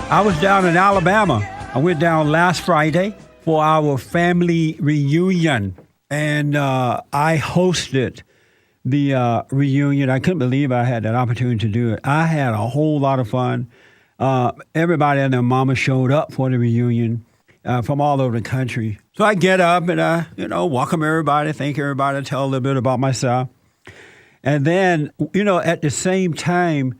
I was down in Alabama. I went down last Friday for our family reunion, and I hosted the reunion. I couldn't believe I had that opportunity to do it. I had a whole lot of fun. Everybody and their mama showed up for the reunion from all over the country. So I get up and I, welcome everybody, thank everybody, tell a little bit about myself. And then, at the same time,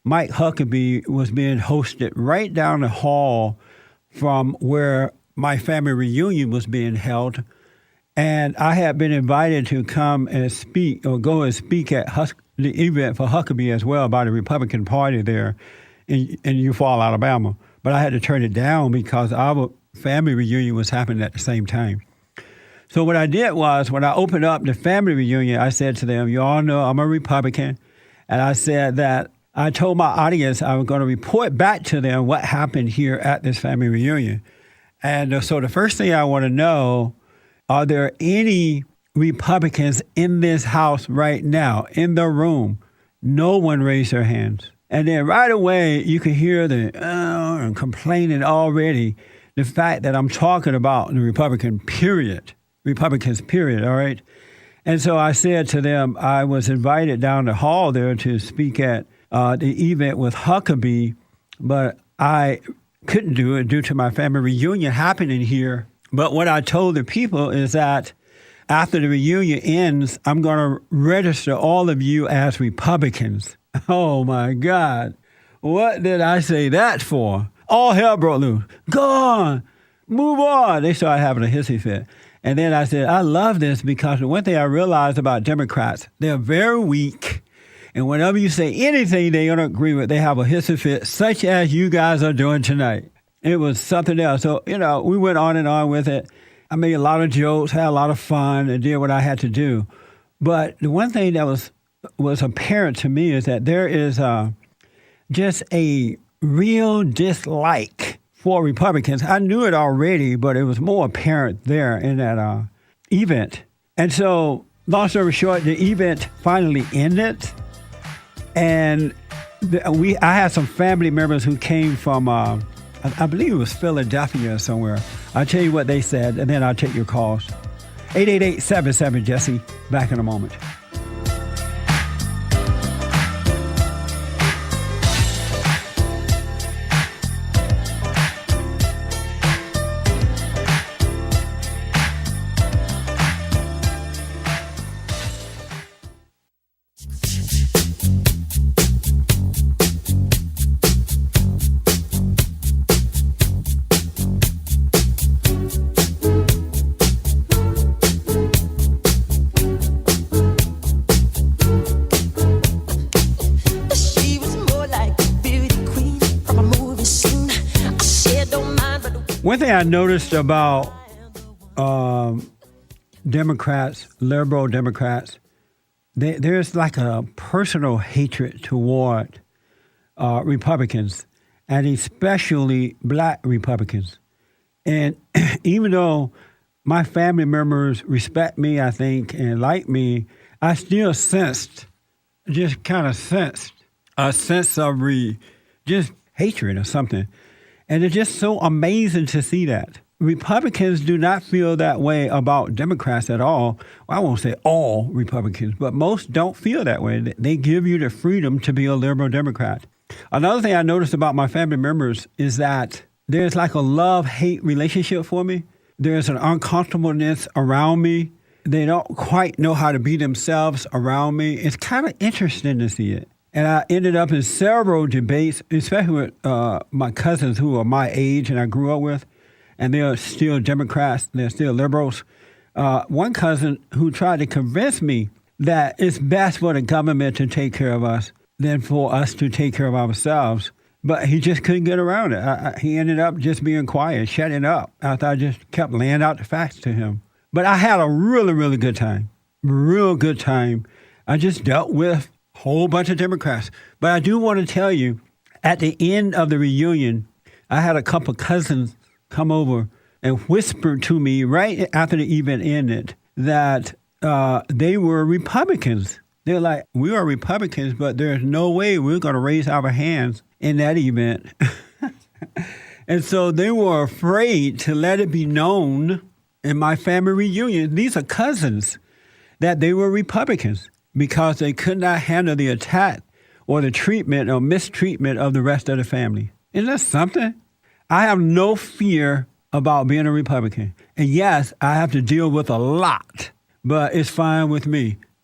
Mike Huckabee was being hosted right down the hall from where my family reunion was being held. And I had been invited to come and speak or go and speak at the event for Huckabee as well by the Republican Party there in Eufaula, Alabama. But I had to turn it down because our family reunion was happening at the same time. So what I did was when I opened up the family reunion, I said to them, you all know I'm a Republican. And I said that I told my audience I was going to report back to them what happened here at this family reunion. And so the first thing I want to know, are there any Republicans in this house right now, in the room? No one raised their hands. And then right away, you could hear the and complaining already, the fact that I'm talking about the Republicans, period, all right? And so I said to them, I was invited down the hall there to speak at the event with Huckabee, but I couldn't do it due to my family reunion happening here. But what I told the people is that after the reunion ends, I'm going to register all of you as Republicans. Oh, my God. What did I say that for? All hell broke loose. Go on. Move on. They started having a hissy fit. And then I said, I love this because the one thing I realized about Democrats, they're very weak. And whenever you say anything they don't agree with, they have a hissy fit, such as you guys are doing tonight. It was something else. So, we went on and on with it. I made a lot of jokes, had a lot of fun, and did what I had to do. But the one thing that was apparent to me is that there is just a real dislike for Republicans. I knew it already, but it was more apparent there in that event. And so, long story short, the event finally ended. And I had some family members who came from, I believe it was Philadelphia or somewhere. I'll tell you what they said, and then I'll take your calls. 888-77-JESSE. Back in a moment. One thing I noticed about Democrats, liberal Democrats, there's like a personal hatred toward Republicans, and especially black Republicans. And even though my family members respect me, I think, and like me, I still just sensed a sense of just hatred or something. And it's just so amazing to see that. Republicans do not feel that way about Democrats at all. Well, I won't say all Republicans, but most don't feel that way. They give you the freedom to be a liberal Democrat. Another thing I noticed about my family members is that there's like a love-hate relationship for me. There's an uncomfortableness around me. They don't quite know how to be themselves around me. It's kind of interesting to see it. And I ended up in several debates, especially with my cousins who are my age and I grew up with, and they're still Democrats, they're still liberals. One cousin who tried to convince me that it's best for the government to take care of us than for us to take care of ourselves. But he just couldn't get around it. He ended up just being quiet, shutting up after I just kept laying out the facts to him. But I had a really, really good time, real good time. I just dealt with whole bunch of Democrats. But I do want to tell you, at the end of the reunion, I had a couple cousins come over and whisper to me right after the event ended that they were Republicans. They're like, we are Republicans, but there's no way we're going to raise our hands in that event. And so they were afraid to let it be known in my family reunion. These are cousins, that they were Republicans because they could not handle the attack or the treatment or mistreatment of the rest of the family. Isn't that something? I have no fear about being a Republican. And yes, I have to deal with a lot, but it's fine with me